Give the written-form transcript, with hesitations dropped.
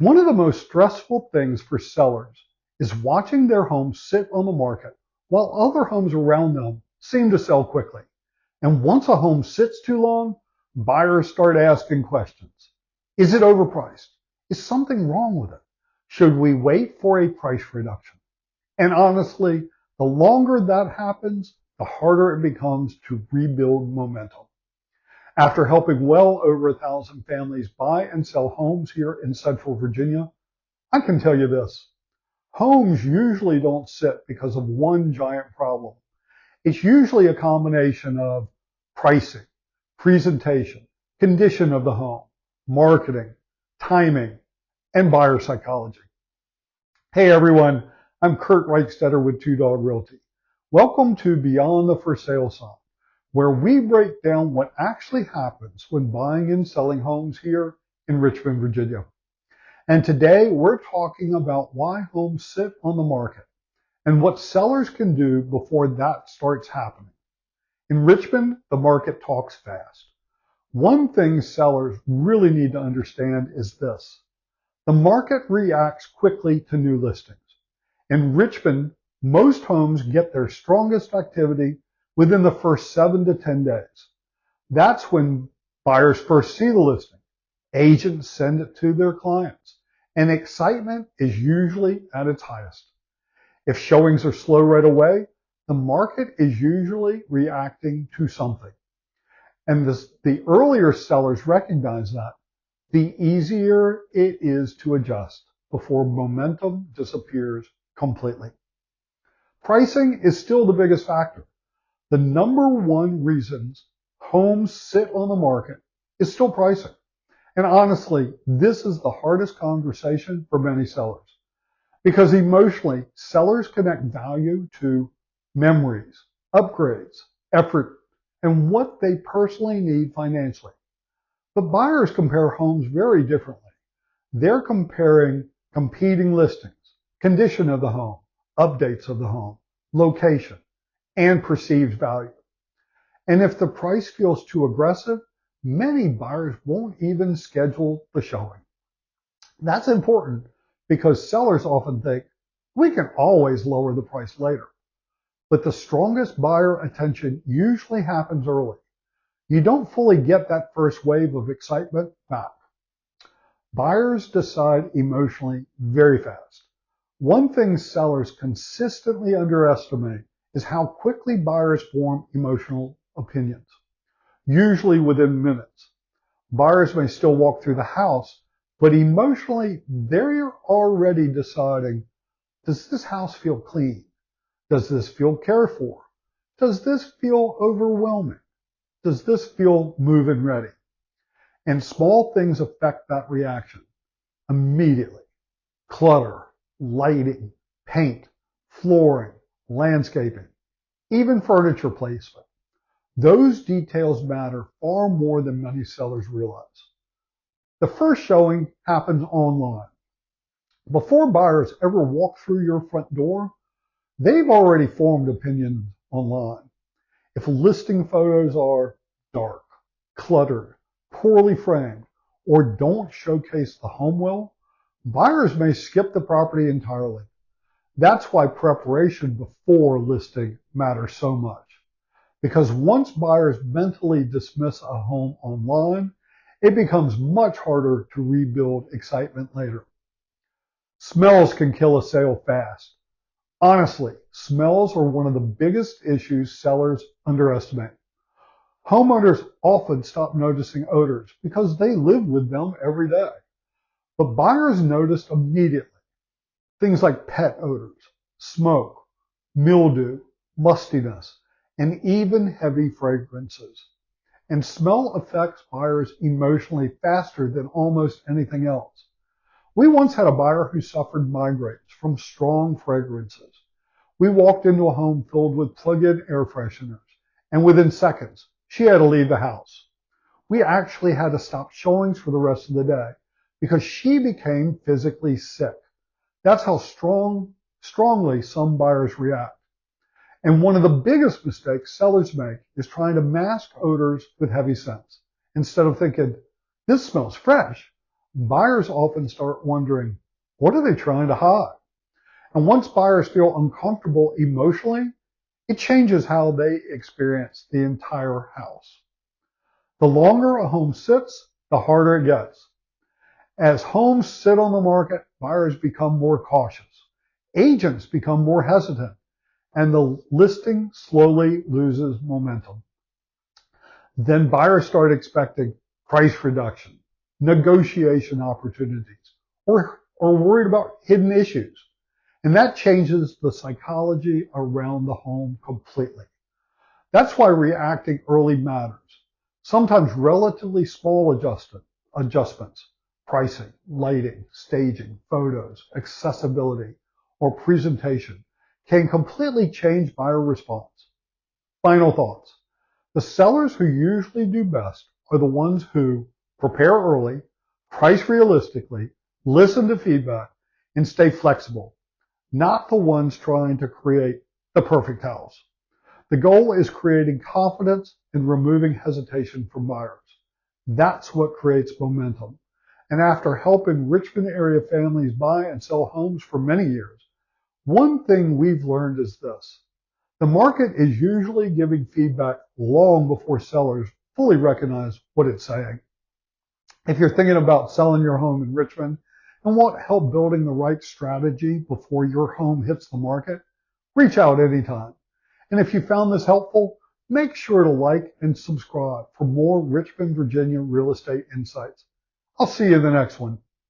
One of the most stressful things for sellers is watching their home sit on the market while other homes around them seem to sell quickly. And once a home sits too long, buyers start asking questions. Is it overpriced? Is something wrong with it? Should we wait for a price reduction? And honestly, the longer that happens, the harder it becomes to rebuild momentum. After helping well over 1,000 families buy and sell homes here in Central Virginia, I can tell you this. Homes usually don't sit because of one giant problem. It's usually a combination of pricing, presentation, condition of the home, marketing, timing, and buyer psychology. Hey everyone, I'm Curt Reichstetter with Two Dog Realty. Welcome to Beyond the For Sale Sign, where we break down what actually happens when buying and selling homes here in Richmond, Virginia. And today we're talking about why homes sit on the market and what sellers can do before that starts happening. In Richmond, the market talks fast. One thing sellers really need to understand is this. The market reacts quickly to new listings. In Richmond, most homes get their strongest activity within the first 7 to 10 days. That's when buyers first see the listing. Agents send it to their clients, and excitement is usually at its highest. If showings are slow right away, the market is usually reacting to something. And the earlier sellers recognize that, the easier it is to adjust before momentum disappears completely. Pricing is still the biggest factor. The number one reasons homes sit on the market is still pricing. And honestly, this is the hardest conversation for many sellers because emotionally, sellers connect value to memories, upgrades, effort, and what they personally need financially. But buyers compare homes very differently. They're comparing competing listings, condition of the home, updates of the home, location, and perceived value. And if the price feels too aggressive, many buyers won't even schedule the showing. That's important because sellers often think, we can always lower the price later. But the strongest buyer attention usually happens early. You don't fully get that first wave of excitement back. Buyers decide emotionally very fast. One thing sellers consistently underestimate is how quickly buyers form emotional opinions, usually within minutes. Buyers may still walk through the house, but emotionally, they're already deciding, does this house feel clean? Does this feel cared for? Does this feel overwhelming? Does this feel move-in ready? And small things affect that reaction immediately. Clutter, lighting, paint, flooring, landscaping, even furniture placement. Those details matter far more than many sellers realize. The first showing happens online. Before buyers ever walk through your front door, they've already formed opinions online. If listing photos are dark, cluttered, poorly framed, or don't showcase the home well, buyers may skip the property entirely. That's why preparation before listing matters so much. Because once buyers mentally dismiss a home online, it becomes much harder to rebuild excitement later. Smells can kill a sale fast. Honestly, smells are one of the biggest issues sellers underestimate. Homeowners often stop noticing odors because they live with them every day. But buyers notice immediately. Things like pet odors, smoke, mildew, mustiness, and even heavy fragrances. And smell affects buyers emotionally faster than almost anything else. We once had a buyer who suffered migraines from strong fragrances. We walked into a home filled with plug-in air fresheners, and within seconds, she had to leave the house. We actually had to stop showings for the rest of the day because she became physically sick. That's how strongly some buyers react. And one of the biggest mistakes sellers make is trying to mask odors with heavy scents. Instead of thinking, this smells fresh, buyers often start wondering, what are they trying to hide? And once buyers feel uncomfortable emotionally, it changes how they experience the entire house. The longer a home sits, the harder it gets. As homes sit on the market, buyers become more cautious. Agents become more hesitant, and the listing slowly loses momentum. Then buyers start expecting price reduction, negotiation opportunities, or worried about hidden issues. And that changes the psychology around the home completely. That's why reacting early matters. Sometimes relatively small adjustments, pricing, lighting, staging, photos, accessibility, or presentation can completely change buyer response. Final thoughts. The sellers who usually do best are the ones who prepare early, price realistically, listen to feedback, and stay flexible, not the ones trying to create the perfect house. The goal is creating confidence and removing hesitation from buyers. That's what creates momentum. And after helping Richmond area families buy and sell homes for many years, one thing we've learned is this. The market is usually giving feedback long before sellers fully recognize what it's saying. If you're thinking about selling your home in Richmond and want help building the right strategy before your home hits the market, reach out anytime. And if you found this helpful, make sure to like and subscribe for more Richmond, Virginia real estate insights. I'll see you in the next one.